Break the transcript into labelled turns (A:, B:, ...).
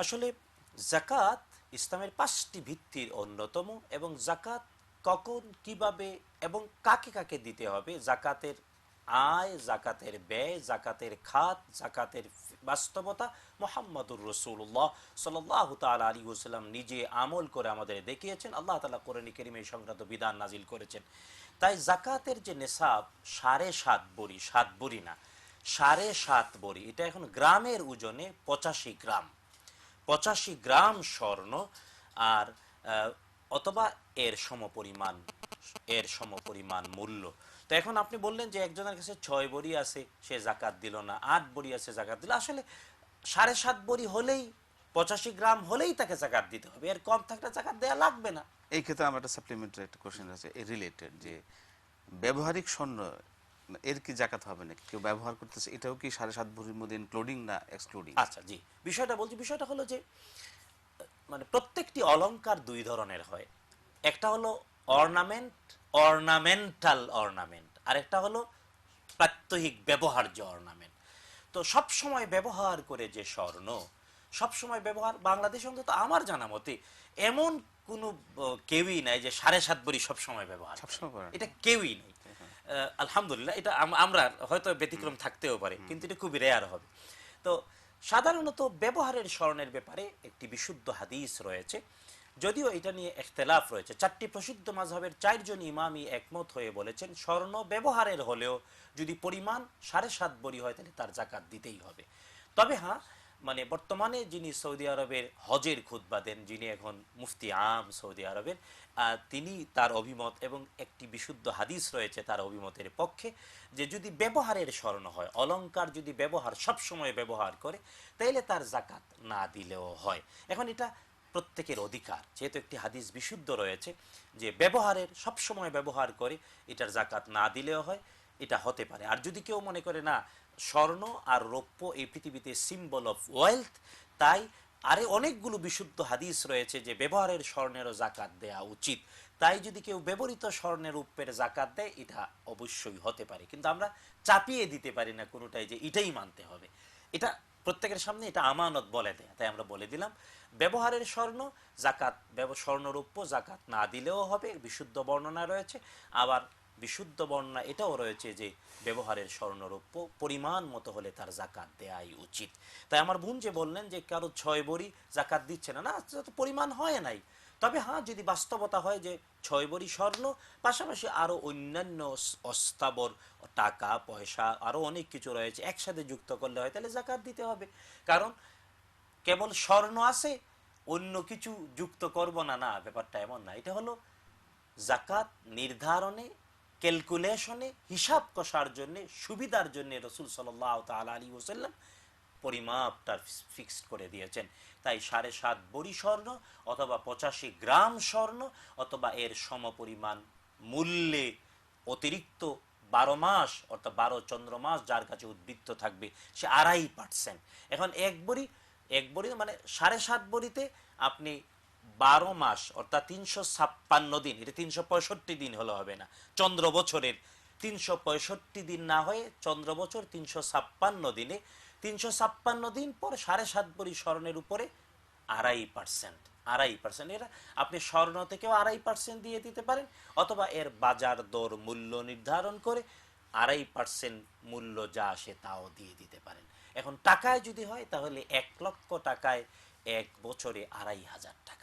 A: আসলে জাকাত ইসলামের ৫টি ভিত্তির অন্যতম, এবং জাকাত কখন, কিভাবে এবং কাকে কাকে দিতে হবে, জাকাতের আয়, জাকাতের ব্যয়, জাকাতের খাত, জাকাতের বাস্তবতা মোহাম্মদুর রসুল্লাহ সাল্লাহ তাআলা আলাইহি ওয়াসাল্লাম নিজে আমল করে আমাদের দেখিয়েছেন। আল্লাহ তাআলা কোরআনে কারীমে এই সংক্রান্ত বিধান নাজিল করেছেন। তাই জাকাতের যে নেশাব ৭.৫ ভরি, ৭ ভরি না, ৭.৫ ভরি, এটা এখন গ্রামের ওজনে ৮৫ গ্রাম, ৮৫ গ্রাম স্বর্ণ, আর অথবা এর সমপরিমাণ, এর সমপরিমাণ মূল্য। তো এখন আপনি বললেন যে একজনের কাছে ৬ ভরি আছে, সে জাকাত দিল না, ৮ ভরি আছে, জাকাত দিল। আসলে ৭.৫ ভরি হলেই, ৮৫ গ্রাম হলেই তাকে জাকাত দিতে হবে, এর কম থাকলে জাকাত দেওয়া লাগবে না।
B: এই ক্ষেত্রে আমার একটা সাপ্লিমেন্টারি একটা কোশ্চেন আছে রিলেটেড, যে ব্যবহারিক স্বর্ণ এর কি জাকাত হবে নাকি? কেউ ব্যবহার করতেছে, এটাও কি 7.5 ভরির মধ্যে ইনক্লুডিং না এক্সক্লুডিং?
A: আচ্ছা, জি, বিষয়টা বলছি। বিষয়টা হলো যে মানে প্রত্যেকটি অলংকার দুই ধরনের হয়। একটা হলো অর্নামেন্ট, অর্নামেন্টাল অর্নামেন্ট, আর একটা হলো প্রাত্যহিক ব্যবহার্য অর্নামেন্ট। তো সব সময় ব্যবহার করে যে স্বর্ণ, সব সময় ব্যবহার, বাংলাদেশে অন্তত আমার জানা মতে এমন কোনো কেউই নাই যে 7.5 ভরি সব সময় ব্যবহার করে,
B: সবসময় করেন
A: এটা
B: না।
A: কেউই নেই। আলহামদুলিল্লাহ, এটা আমরা হয়তো ব্যতিক্রম থাকতেও পারে, কিন্তু এটা খুবই রেয়ার হবে। তো সাধারণত ব্যবহারের স্মরণের ব্যাপারে একটি বিশুদ্ধ হাদিস রয়েছে, যদিও এটা নিয়ে ইখতিলাফ রয়েছে। 4টি প্রসিদ্ধ মাযহাবের 4জন ইমামই একমত হয়ে বলেছেন স্বর্ণ ব্যবহারের হলেও যদি পরিমাণ 7.৫ ভরি হয় তাহলে তার জাকাত দিতেই হবে। তবে হ্যাঁ, মানে বর্তমানে যিনি সৌদি আরবের হজের খুতবা দেন, যিনি এখন মুফতি আম সৌদি আরবের, তিনি তার অভিমত, এবং একটি বিশুদ্ধ হাদিস রয়েছে তার অভিমতের পক্ষে, যে যদি ব্যবহারের স্বর্ণ হয়, অলংকার যদি ব্যবহার সব সময় ব্যবহার করে, তাইলে তার জাকাত না দিলেও হয়। এখন এটা প্রত্যেকের অধিকার, যেহেতু একটি হাদিস বিশুদ্ধ রয়েছে যে ব্যবহারের সব সময় ব্যবহার করে, এটার জাকাত না দিলেও হয়, এটা হতে পারে। আর যদি কেউ মনে করে না, স্বর্ণ আর রৌপ্য এই পৃথিবীতে সিম্বল অফ ওয়েলথ, তাই আরে অনেকগুলো বিশুদ্ধ হাদিস রয়েছে যে ব্যবহারের স্বর্ণেরও জাকাত দেয়া উচিত, তাই যদি কেউ ব্যবহৃত স্বর্ণের রূপের জাকাত দেয়, এটা অবশ্যই হতে পারে। কিন্তু আমরা চাপিয়ে দিতে পারি না কোনোটাই যে এটাই মানতে হবে। এটা প্রত্যেকের সামনে এটা আমানত বলে দেয়, তাই আমরা বলে দিলাম ব্যবহারের স্বর্ণ জাকাত, স্বর্ণরূপ্য জাকাত না দিলেও হবে, বিশুদ্ধ বর্ণনা রয়েছে। আবার বিশুদ্ধ বর্ণনা এটাও রয়েছে যে ব্যবহারের স্বর্ণরৌপ্য পরিমাণ মতো হলে তার জাকাত দেয়াই উচিত। তাই আমার বোন যে বললেন যে কারো 6 ভরি জাকাত দিচ্ছে না, না, পরিমাণ হয় নাই। তবে হ্যাঁ, যদি বাস্তবতা হয় যে 6 ভরি স্বর্ণ, পাশাপাশি আরও অন্যান্য অস্থাবর টাকা পয়সা আরও অনেক কিছু রয়েছে, একসাথে যুক্ত করলে হয়, তাহলে জাকাত দিতে হবে। কারণ কেবল স্বর্ণ আছে, অন্য কিছু যুক্ত করব না, না, ব্যাপারটা এমন না। এটা হলো জাকাত নির্ধারণে, ক্যালকুলেশনে, হিসাব কষার জন্য, সুবিধার জন্য রসুল সাল্লাল্লাহু তাআলা আলাইহি ওয়াসাল্লাম পরিমাপটা ফিক্সড করে দিয়েছেন। তাই 7.৫ ভরি স্বর্ণ, অথবা 85 গ্রাম স্বর্ণ, অথবা এর সমপরিমাণ মূল্যে অতিরিক্ত 12 মাস, অর্থাৎ 12 চন্দ্রমাস যার কাছে উদ্বৃত্ত থাকবে, সে 2.5%। এখন 1 ভরি, 1 ভরি মানে 7.৫ ভরিতে আপনি 12 মাস, অর্থাৎ 356 দিন, এটা 365 দিন হলে হবে না, চন্দ্র বছরের 365 দিন না হয়ে চন্দ্র বছর 356 দিনে, 356 দিন পর 7.৫ ভরি স্বর্ণের উপরে 2.5%, 2.5%, এটা আপনি স্বর্ণ থেকেও 2.5% দিয়ে দিতে পারেন, অথবা এর বাজার দর মূল্য নির্ধারণ করে 2.5% মূল্য যা আসে তাও দিয়ে দিতে পারেন। এখন টাকায় যদি হয় তাহলে 1 লক্ষ টাকায় 1 বছরে 2.5 হাজার টাকা।